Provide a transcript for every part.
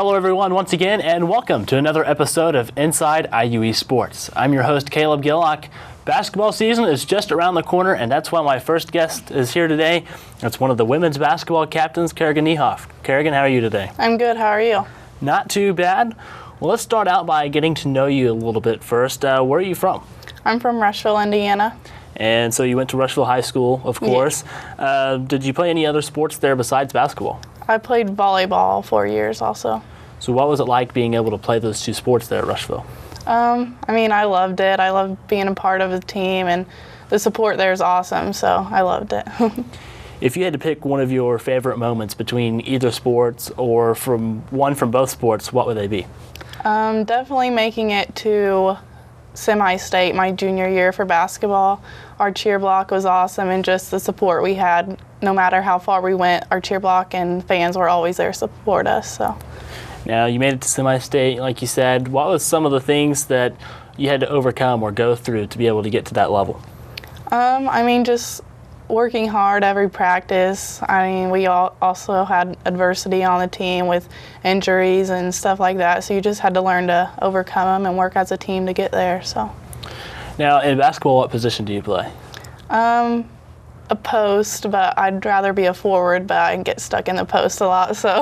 Hello everyone once again, and welcome to another episode of Inside IUE Sports. I'm your host Caleb Gillock. Basketball season is just around the corner, and that's why my first guest is here today. It's one of the women's basketball captains, Keragan Niehoff. Keragan, how are you today? I'm good. How are you? Not too bad. Well, let's start out by getting to know you a little bit first. Where are you from? I'm from Rushville, Indiana. And so you went to Rushville High School, of course. Yeah. Did you play any other sports there besides basketball? I played volleyball 4 years also. So what was it like being able to play those two sports there at Rushville? I loved it. I loved being a part of the team, and the support there is awesome, so I loved it. If you had to pick one of your favorite moments between either sports or from both sports, what would they be? Definitely making it to semi-state my junior year for basketball. Our cheer block was awesome, and just the support we had, no matter how far we went, our cheer block and fans were always there to support us. So. Now, you made it to semi-state, like you said. What was some of the things that you had to overcome or go through to be able to get to that level? Just working hard every practice. We also had adversity on the team with injuries and stuff like that, so you just had to learn to overcome them and work as a team to get there. So. Now, in basketball, what position do you play? A post, but I'd rather be a forward, but I can get stuck in the post a lot. So.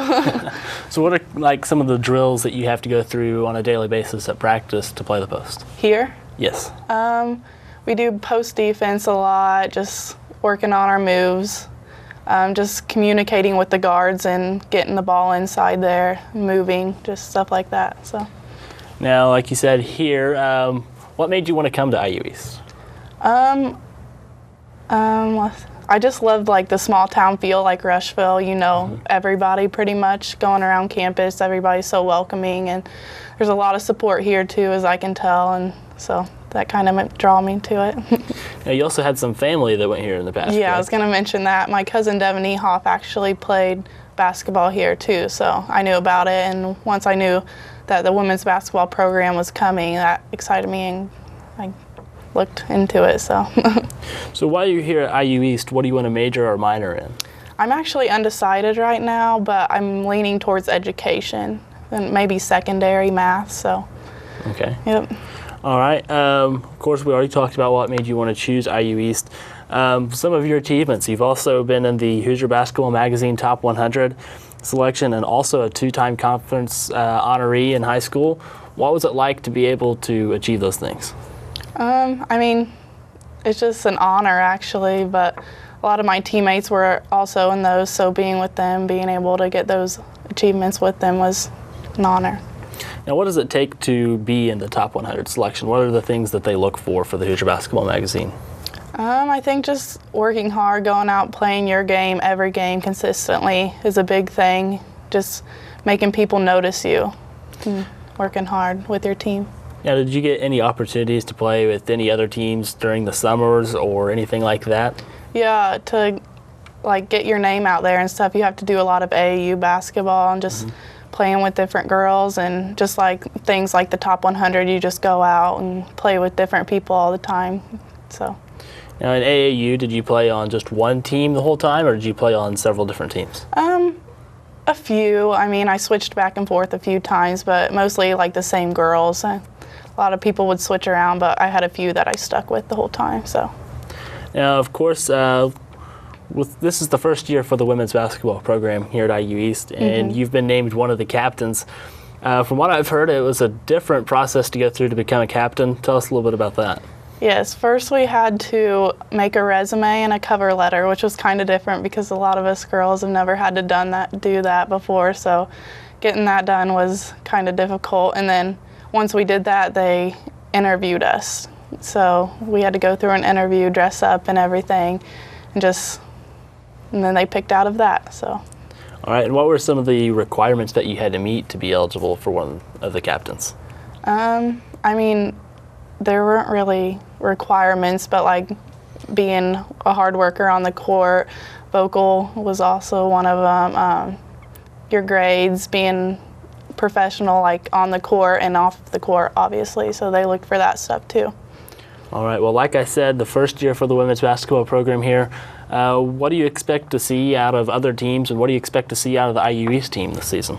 So what are some of the drills that you have to go through on a daily basis at practice to play the post? Here? Yes. We do post defense a lot, just working on our moves, just communicating with the guards and getting the ball inside there, moving, just stuff like that. So. Now, like you said here, what made you want to come to IU East? I just loved the small town feel, like Rushville. Everybody pretty much going around campus. Everybody's so welcoming, and there's a lot of support here too, as I can tell, and so that kind of draw me to it. Now, you also had some family that went here in the past. Yeah, right? I was going to mention that. My cousin Keragan Niehoff actually played basketball here too, so I knew about it, and once I knew that the women's basketball program was coming, that excited me, and I looked into it. So while you're here at IU East, what do you want to major or minor in? I'm actually undecided right now, but I'm leaning towards education and maybe secondary math. So. Okay. Yep. All right. Of course, we already talked about what made you want to choose IU East. Some of your achievements. You've also been in the Hoosier Basketball Magazine Top 100 selection, and also a two-time conference honoree in high school. What was it like to be able to achieve those things? It's just an honor, actually, but a lot of my teammates were also in those, so being with them, being able to get those achievements with them was an honor. Now, what does it take to be in the top 100 selection? What are the things that they look for the Hoosier Basketball Magazine? I think just working hard, going out, playing your game, every game consistently is a big thing. Just making people notice you and working hard with your team. Now, did you get any opportunities to play with any other teams during the summers or anything like that? Yeah, to get your name out there and stuff, you have to do a lot of AAU basketball and just playing with different girls, and just things like the top 100, you just go out and play with different people all the time. So. Now, in AAU, did you play on just one team the whole time, or did you play on several different teams? A few. I switched back and forth a few times, but mostly the same girls. A lot of people would switch around, but I had a few that I stuck with the whole time. So. Now, of course, this is the first year for the women's basketball program here at IU East, and you've been named one of the captains. From what I've heard, it was a different process to go through to become a captain. Tell us a little bit about that. Yes, first we had to make a resume and a cover letter, which was kind of different because a lot of us girls have never had to do that before, so getting that done was kind of difficult. And then once we did that, they interviewed us. So we had to go through an interview, dress up and everything, and then they picked out of that. So. All right, and what were some of the requirements that you had to meet to be eligible for one of the captains? There weren't really requirements, but being a hard worker on the court, vocal was also one of them. Your grades, being professional on the court and off the court, obviously, so they looked for that stuff too. All right, well, like I said, the first year for the women's basketball program here, what do you expect to see out of other teams, and what do you expect to see out of the IU East team this season?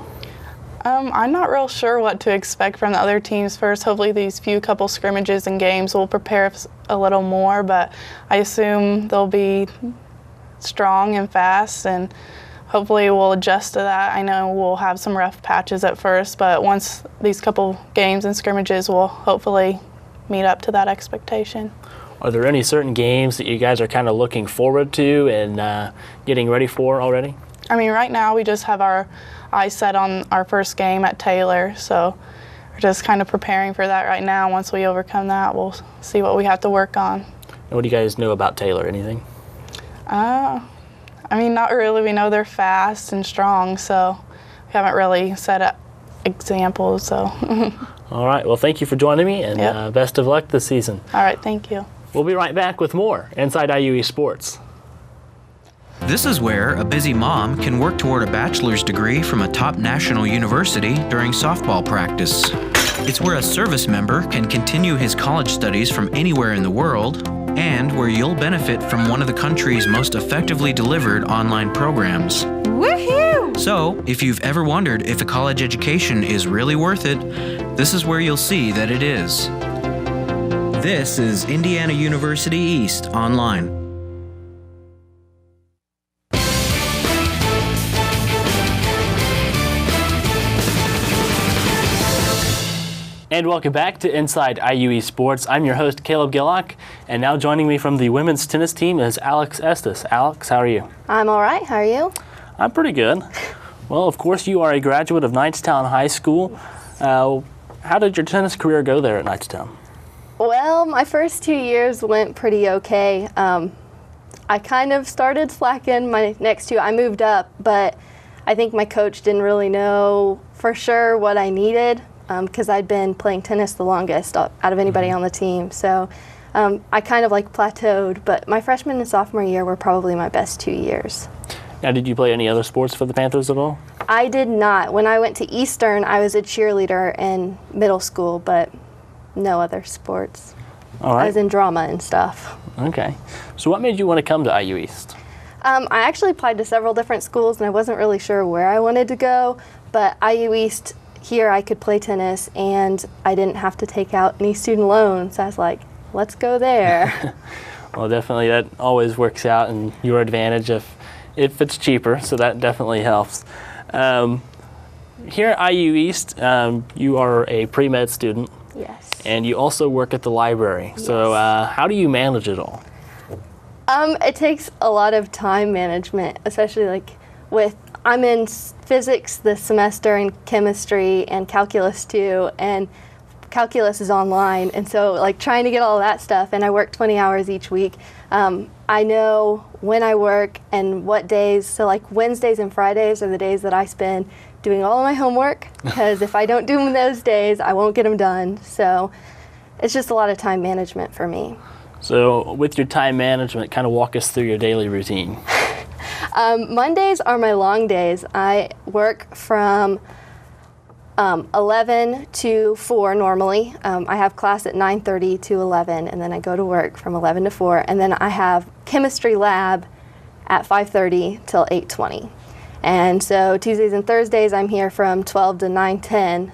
I'm not real sure what to expect from the other teams first. Hopefully these couple scrimmages and games will prepare us a little more, but I assume they'll be strong and fast, and hopefully we'll adjust to that. I know we'll have some rough patches at first, but once these couple games and scrimmages, we'll hopefully meet up to that expectation. Are there any certain games that you guys are kind of looking forward to and getting ready for already? I mean, right now we just have our eyes set on our first game at Taylor, so we're just kind of preparing for that right now. Once we overcome that, we'll see what we have to work on. And what do you guys know about Taylor? Anything? I mean, not really. We know they're fast and strong, so we haven't really set up examples. So. All right. Well, thank you for joining me, and best of luck this season. All right. Thank you. We'll be right back with more Inside IUE Sports. This is where a busy mom can work toward a bachelor's degree from a top national university during softball practice. It's where a service member can continue his college studies from anywhere in the world, and where you'll benefit from one of the country's most effectively delivered online programs. Woohoo! So, if you've ever wondered if a college education is really worth it, this is where you'll see that it is. This is Indiana University East Online. And welcome back to Inside IUE Sports. I'm your host, Caleb Gillock, and now joining me from the women's tennis team is Alex Estes. Alex, how are you? I'm all right. How are you? I'm pretty good. Well, of course, you are a graduate of Knightstown High School. How did your tennis career go there at Knightstown? Well, my first 2 years went pretty okay. I kind of started slacking my next two. I moved up, but I think my coach didn't really know for sure what I needed, because I'd been playing tennis the longest out of anybody on the team. So I kind of like plateaued, but my freshman and sophomore year were probably my best 2 years. Now, did you play any other sports for the Panthers at all? I did not. When I went to Eastern, I was a cheerleader in middle school, but no other sports. All right. I was in drama and stuff. Okay. So what made you want to come to IU East? I actually applied to several different schools, and I wasn't really sure where I wanted to go, but IU East, here I could play tennis, and I didn't have to take out any student loans. So I was like, let's go there. Well, definitely that always works out in your advantage if it's cheaper, so that definitely helps. Here at IU East, you are a pre-med student. Yes. And you also work at the library. Yes. So how do you manage it all? It takes a lot of time management, especially I'm in physics this semester and chemistry and calculus too, and calculus is online, and so trying to get all that stuff, and I work 20 hours each week. I know when I work and what days, so Wednesdays and Fridays are the days that I spend doing all of my homework, because if I don't do them those days, I won't get them done. So it's just a lot of time management for me. So with your time management, kind of walk us through your daily routine. Mondays are my long days. I work from 11 to 4 normally. I have class at 9:30 to 11, and then I go to work from 11 to 4, and then I have chemistry lab at 5:30 till 8:20. And so Tuesdays and Thursdays I'm here from 12 to 9:10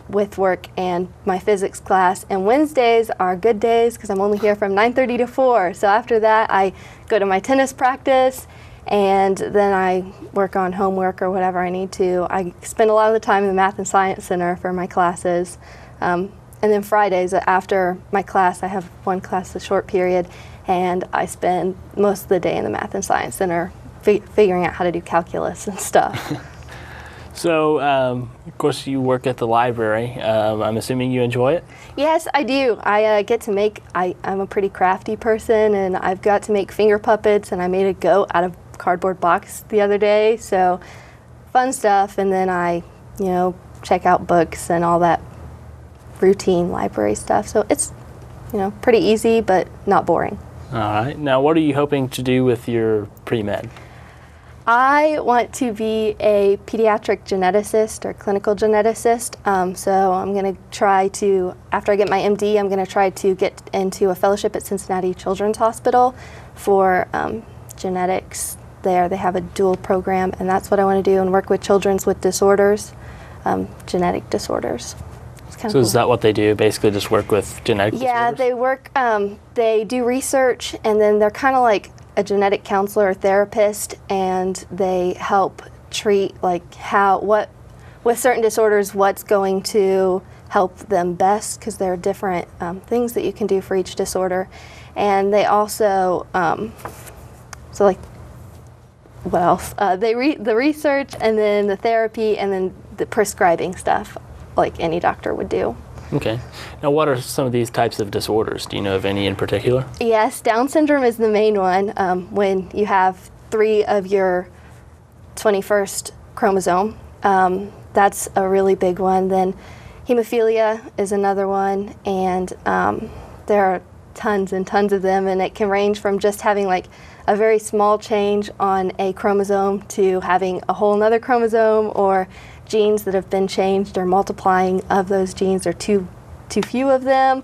with work and my physics class. And Wednesdays are good days because I'm only here from 9:30 to 4. So after that I go to my tennis practice, and then I work on homework or whatever I need to. I spend a lot of the time in the Math and Science Center for my classes. And then Fridays after my class, I have one class a short period, and I spend most of the day in the Math and Science Center figuring out how to do calculus and stuff. So, of course, you work at the library. I'm assuming you enjoy it? Yes, I do. I get to make, I'm a pretty crafty person, and I've got to make finger puppets, and I made a goat out of cardboard box the other day. So fun stuff. And then I, check out books and all that routine library stuff. So it's, pretty easy, but not boring. All right. Now, what are you hoping to do with your pre-med? I want to be a pediatric geneticist or clinical geneticist. So I'm going to try to, after I get my MD, I'm going to try to get into a fellowship at Cincinnati Children's Hospital for genetics there. They have a dual program, and that's what I want to do, and work with children with disorders. genetic disorders. So is that what they do, basically just work with genetic disorders? Yeah, they work, they do research, and then they're kind of like a genetic counselor or therapist, and they help treat like with certain disorders, what's going to help them best, because there are different things that you can do for each disorder. And they also, so like, what else? The research, and then the therapy, and then the prescribing stuff, like any doctor would do. Okay. Now, what are some of these types of disorders? Do you know of any in particular? Yes, Down syndrome is the main one, when you have 3 of your 21st chromosome. That's a really big one. Then hemophilia is another one, and there are tons and tons of them, and it can range from just having like a very small change on a chromosome to having a whole nother chromosome, or genes that have been changed, or multiplying of those genes, or too few of them.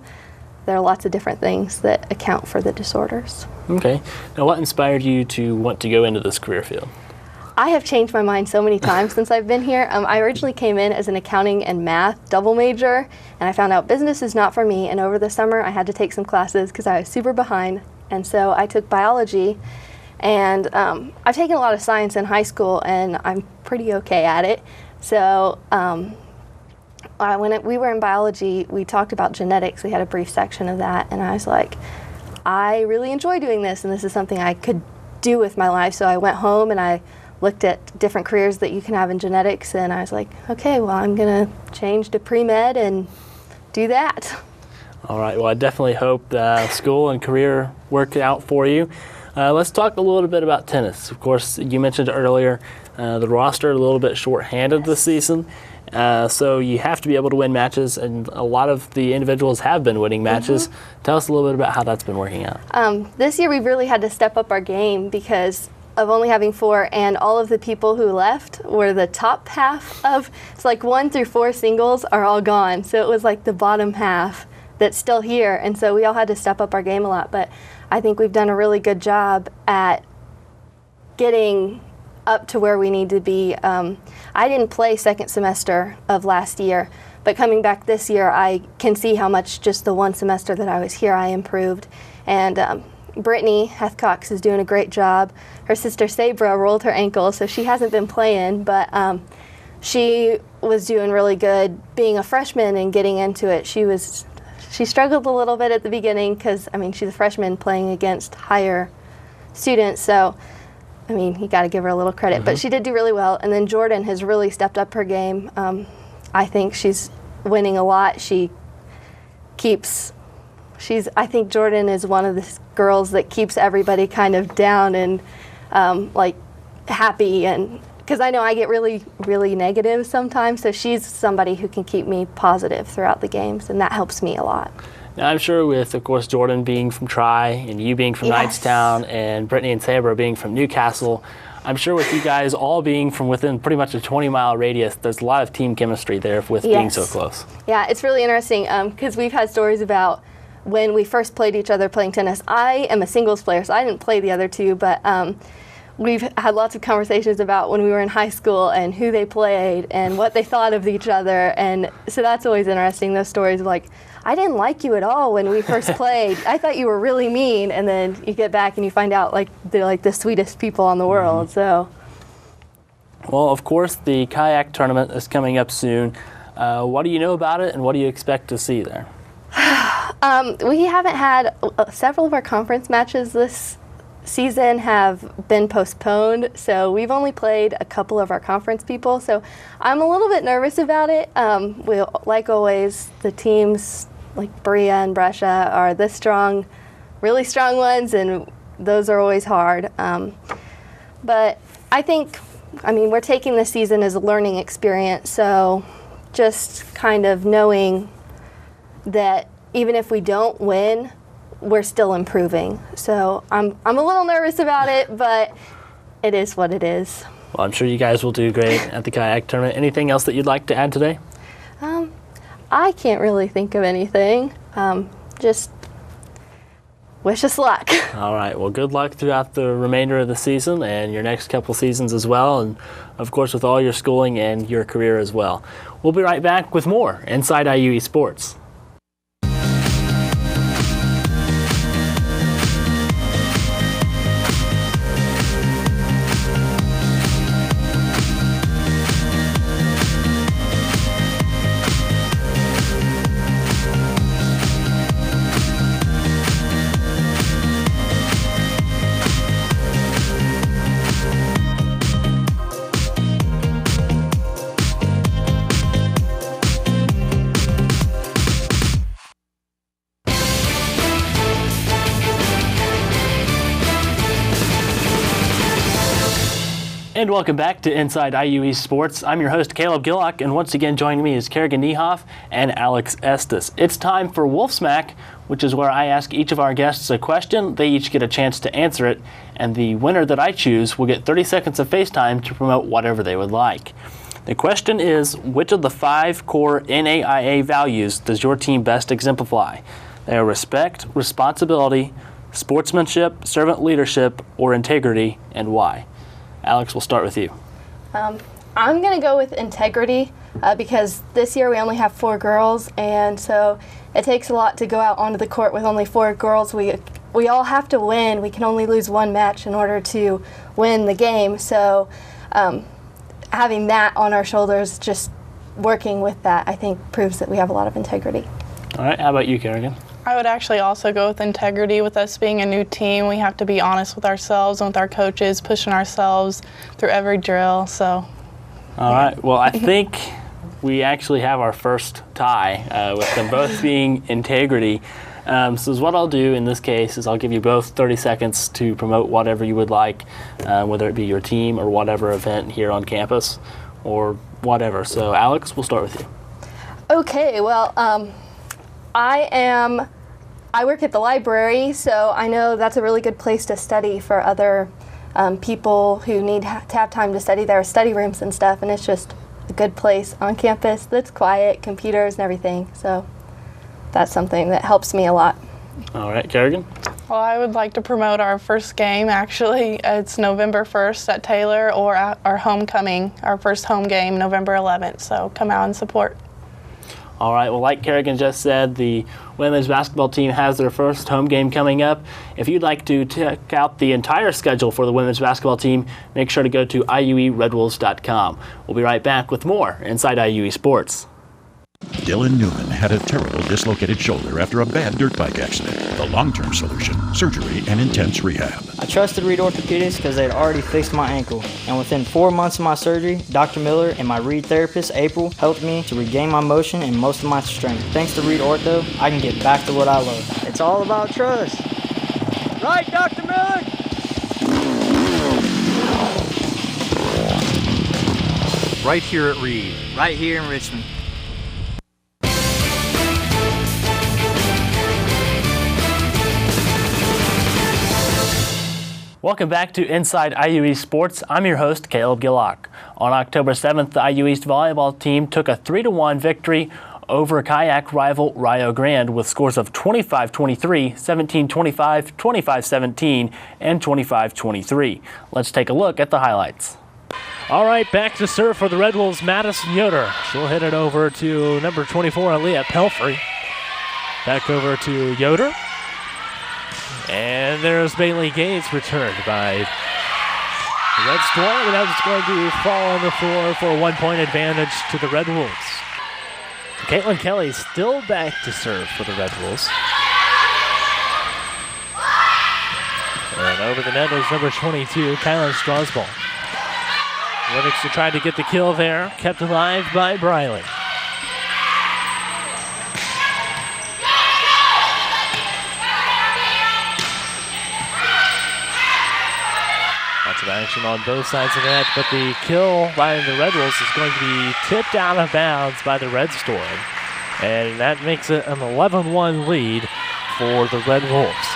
There are lots of different things that account for the disorders. Okay. Now, what inspired you to want to go into this career field? I have changed my mind so many times since I've been here. I originally came in as an accounting and math double major, and I found out business is not for me, and over the summer I had to take some classes because I was super behind, and so I took biology. And I've taken a lot of science in high school, and I'm pretty okay at it. So when we were in biology, we talked about genetics. We had a brief section of that, and I was like, I really enjoy doing this, and this is something I could do with my life. So I went home and I looked at different careers that you can have in genetics, and I was like, okay, well, I'm going to change to pre-med and do that. All right. Well, I definitely hope school and career work out for you. Let's talk a little bit about tennis. Of course, you mentioned earlier the roster a little bit short-handed this season, so you have to be able to win matches, and a lot of the individuals have been winning matches. Tell us a little bit about how that's been working out. This year we've really had to step up our game because of only having 4, and all of the people who left were the top half of, it's like 1 through 4 singles are all gone, so it was like the bottom half that's still here, and so we all had to step up our game a lot. But I think we've done a really good job at getting up to where we need to be. I didn't play second semester of last year, but coming back this year, I can see how much just the one semester that I was here, I improved. And Brittany Hethcox is doing a great job. Her sister Sabra rolled her ankle, so she hasn't been playing, but she was doing really good being a freshman and getting into it. She struggled a little bit at the beginning because, I mean, she's a freshman playing against higher students, so, I mean, you got to give her a little credit. But she did do really well, and then Jordan has really stepped up her game. I think she's winning a lot. I think Jordan is one of the girls that keeps everybody kind of down and, like, happy, and because I know I get really, really negative sometimes, so she's somebody who can keep me positive throughout the games, and that helps me a lot. Now, I'm sure with, of course, Jordan being from Tri, and you being from Knightstown, and Brittany and Sabra being from Newcastle, I'm sure with you guys all being from within pretty much a 20-mile radius, there's a lot of team chemistry there with being so close. Yeah, it's really interesting because we've had stories about when we first played each other playing tennis. I am a singles player, so I didn't play the other two, but we've had lots of conversations about when we were in high school and who they played and what they thought of each other, and so that's always interesting, those stories of like, I didn't like you at all when we first played. I thought you were really mean, and then you get back and you find out like they're like the sweetest people in the world. So, well, of course, the kayak tournament is coming up soon. What do you know about it, and what do you expect to see there? We haven't had several of our conference matches this season have been postponed, so we've only played a couple of our conference people, so I'm a little bit nervous about it. Like always, the teams like Berea and Brescia are the strong, really strong ones, and those are always hard. But I think, we're taking this season as a learning experience, so just kind of knowing that even if we don't win, we're still improving. So I'm a little nervous about it, but it is what it is. Well, I'm sure you guys will do great at the kayak tournament. Anything else that you'd like to add today? I can't really think of anything. Just wish us luck. All right. Well, good luck throughout the remainder of the season and your next couple seasons as well. And, of course, with all your schooling and your career as well. We'll be right back with more Inside IUE Sports. And welcome back to Inside IUE Sports. I'm your host, Caleb Gillock, and once again joining me is Keragan Niehoff and Alex Estes. It's time for Wolf Smack, which is where I ask each of our guests a question. They each get a chance to answer it, and the winner that I choose will get 30 seconds of face time to promote whatever they would like. The question is, which of the 5 core NAIA values does your team best exemplify? They are respect, responsibility, sportsmanship, servant leadership, or integrity, and why? Alex, we'll start with you. I'm going to go with integrity because this year we only have 4 girls, and so it takes a lot to go out onto the court with only 4 girls. We all have to win. We can only lose 1 match in order to win the game. So having that on our shoulders, just working with that, I think proves that we have a lot of integrity. All right, how about you, Keragan? I would actually also go with integrity. With us being a new team, we have to be honest with ourselves and with our coaches, pushing ourselves through every drill. So. All right. Well, I think we actually have our first tie with them both being integrity. So what I'll do in this case is I'll give you both 30 seconds to promote whatever you would like, whether it be your team or whatever event here on campus or whatever. So Alex, we'll start with you. Okay. Well, I work at the library, so I know that's a really good place to study for other people who need to have time to study. There are study rooms and stuff, and it's just a good place on campus that's quiet, computers and everything. So that's something that helps me a lot. All right, Keragan? Well, I would like to promote our first game. Actually, it's November 1st at Taylor, or our homecoming, our first home game, November 11th. So come out and support. All right, well, like Keragan just said, the women's basketball team has their first home game coming up. If you'd like to check out the entire schedule for the women's basketball team, make sure to go to IUERedWolves.com. We'll be right back with more Inside IUE Sports. Dylan Newman had a terrible dislocated shoulder after a bad dirt bike accident. The long-term solution, surgery and intense rehab. I trusted Reed Orthopedics because they had already fixed my ankle. And within 4 months of my surgery, Dr. Miller and my Reed therapist, April, helped me to regain my motion and most of my strength. Thanks to Reed Ortho, I can get back to what I love. It's all about trust. Right, Dr. Miller? Right here at Reed. Right here in Richmond. Welcome back to Inside IU Sports. I'm your host, Caleb Gillock. On October 7th, the IU East volleyball team took a 3-1 victory over kayak rival Rio Grande with scores of 25-23, 17-25, 25-17, and 25-23. Let's take a look at the highlights. All right, back to serve for the Red Wolves, Madison Yoder. She'll hit it over to number 24, Aaliyah Pelfrey. Back over to Yoder. And there's Bailey Gates returned by the Red Storm, and that's going to fall on the floor for a 1-point advantage to the Red Wolves. Caitlin Kelly still back to serve for the Red Wolves. And over the net is number 22, Kylan Strasball. Livingston tried to get the kill there, kept alive by Briley. Lots of action on both sides of the net, but the kill by the Red Wolves is going to be tipped out of bounds by the Red Storm. And that makes it an 11-1 lead for the Red Wolves.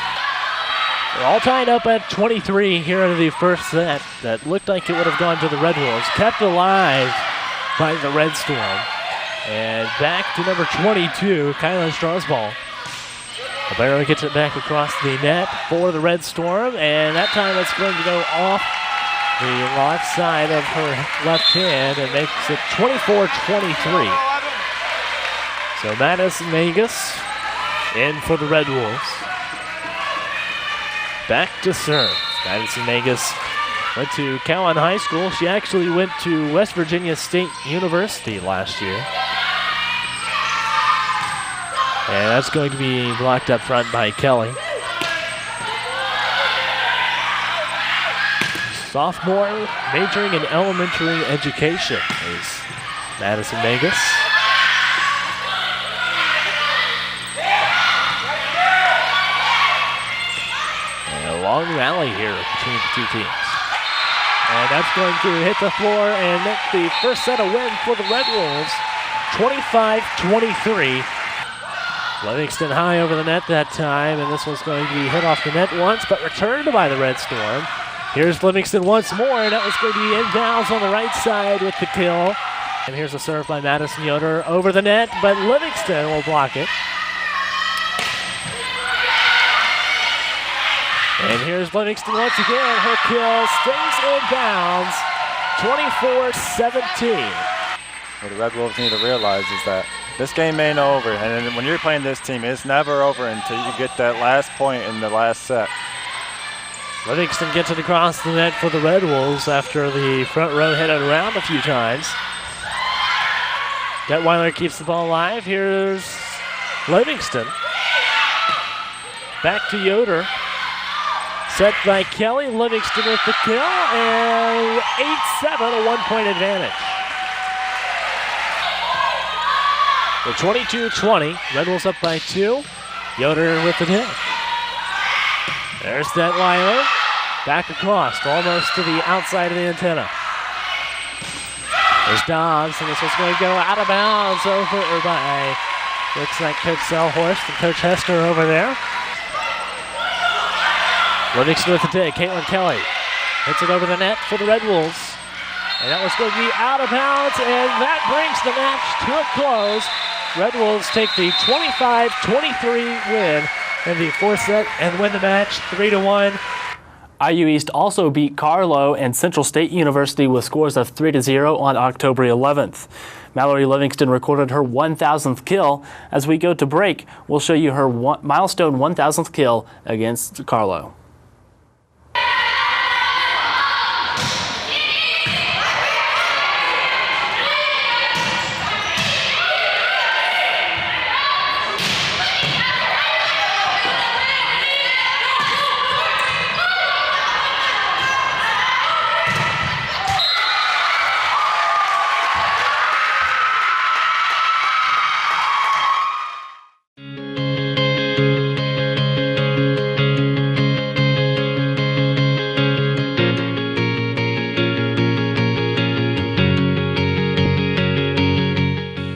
They're all tied up at 23 here in the first set. That looked like it would have gone to the Red Wolves. Kept alive by the Red Storm. And back to number 22, Kylan Strasball. Barely gets it back across the net for the Red Storm, and that time it's going to go off the left side of her left hand and makes it 24-23. So Madison Magus in for the Red Wolves. Back to serve. Madison Magus went to Cowan High School. She actually went to West Virginia State University last year. And that's going to be blocked up front by Kelly. Sophomore, majoring in elementary education is Madison Magus. And a long rally here between the two teams. And that's going to hit the floor and make the first set a win for the Red Wolves, 25-23. Livingston high over the net that time, and this one's going to be hit off the net once, but returned by the Red Storm. Here's Livingston once more, and that was going to be inbounds on the right side with the kill. And here's a serve by Madison Yoder over the net, but Livingston will block it. And here's Livingston once again. Her kill stays inbounds, 24-17. What the Red Wolves need to realize is that this game ain't over, and when you're playing this team, it's never over until you get that last point in the last set. Livingston gets it across the net for the Red Wolves after the front row hit it around a few times. Detweiler keeps the ball alive. Here's Livingston. Back to Yoder. Set by Kelly. Livingston with the kill, and 8-7, a one-point advantage. So 22-20. Red Wolves up by 2. Yoder with the hit. There's Detweiler. Back across, almost to the outside of the antenna. There's Dobbs, and this one's going to go out of bounds over by, looks like Coach Selhorst and Coach Hester over there. Livingston with the dig. Caitlin Kelly hits it over the net for the Red Wolves. And that was going to be out of bounds, and that brings the match to a close. Red Wolves take the 25-23 win in the fourth set and win the match 3-1. IU East also beat Carlow and Central State University with scores of 3-0 on October 11th. Mallory Livingston recorded her 1,000th kill. As we go to break, we'll show you her milestone 1,000th kill against Carlow.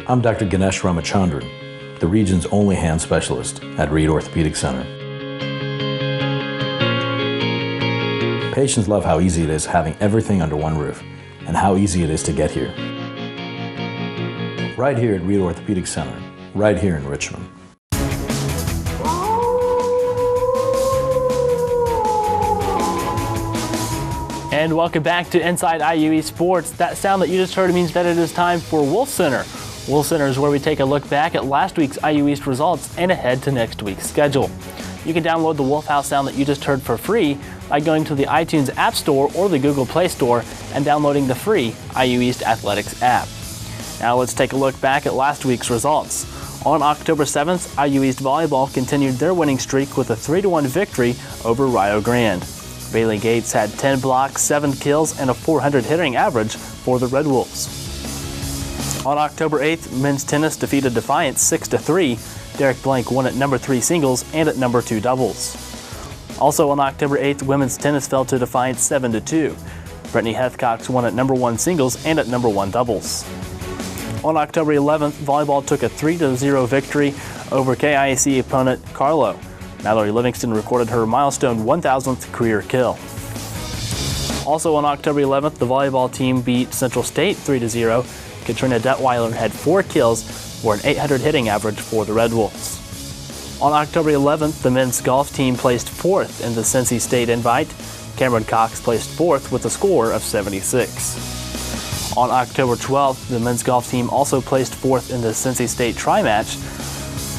I'm Dr. Ganesh Ramachandran, the region's only hand specialist at Reed Orthopedic Center. Patients love how easy it is having everything under one roof and how easy it is to get here. Right here at Reed Orthopedic Center, right here in Richmond. And welcome back to Inside IU East Sports. That sound that you just heard means that it is time for Wolf Center. Wolf Center is where we take a look back at last week's IU East results and ahead to next week's schedule. You can download the Wolf House sound that you just heard for free by going to the iTunes App Store or the Google Play Store and downloading the free IU East Athletics app. Now let's take a look back at last week's results. On October 7th, IU East Volleyball continued their winning streak with a 3-1 victory over Rio Grande. Bailey Gates had 10 blocks, 7 kills, and a 400 hitting average for the Red Wolves. On October 8th, men's tennis defeated Defiance 6-3. Derek Blank won at number 3 singles and at number 2 doubles. Also on October 8th, women's tennis fell to Defiance 7-2. Brittany Hethcox won at number 1 singles and at number 1 doubles. On October 11th, volleyball took a 3-0 victory over KIAC opponent Carlow. Mallory Livingston recorded her milestone 1,000th career kill. Also on October 11th, the volleyball team beat Central State 3-0. Katrina Detweiler had 4 kills for an 800 hitting average for the Red Wolves. On October 11th, the men's golf team placed 4th in the Cincy State Invite. Cameron Cox placed 4th with a score of 76. On October 12th, the men's golf team also placed 4th in the Cincy State Tri-Match.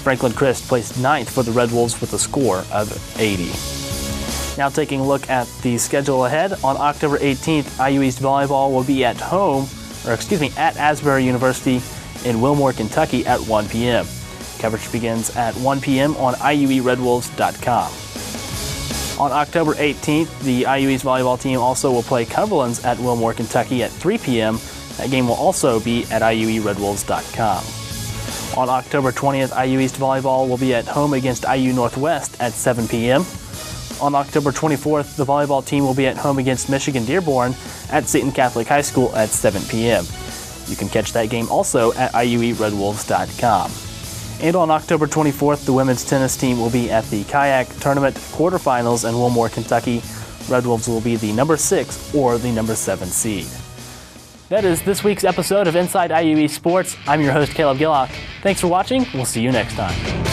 Franklin Christ placed 9th for the Red Wolves with a score of 80. Now taking a look at the schedule ahead, on October 18th, IU East Volleyball will be at Asbury University in Wilmore, Kentucky at 1 p.m. Coverage begins at 1 p.m. on IUERedwolves.com. On October 18th, the IU East Volleyball team also will play Cumberland's at Wilmore, Kentucky at 3 p.m. That game will also be at IUERedwolves.com. On October 20th, IU East Volleyball will be at home against IU Northwest at 7 p.m. On October 24th, the volleyball team will be at home against Michigan Dearborn at Seton Catholic High School at 7 p.m. You can catch that game also at IUERedwolves.com. And on October 24th, the women's tennis team will be at the kayak tournament quarterfinals in Wilmore, Kentucky. Red Wolves will be the number 6 or the number 7 seed. That is this week's episode of Inside IUE Sports. I'm your host, Caleb Gillock. Thanks for watching. We'll see you next time.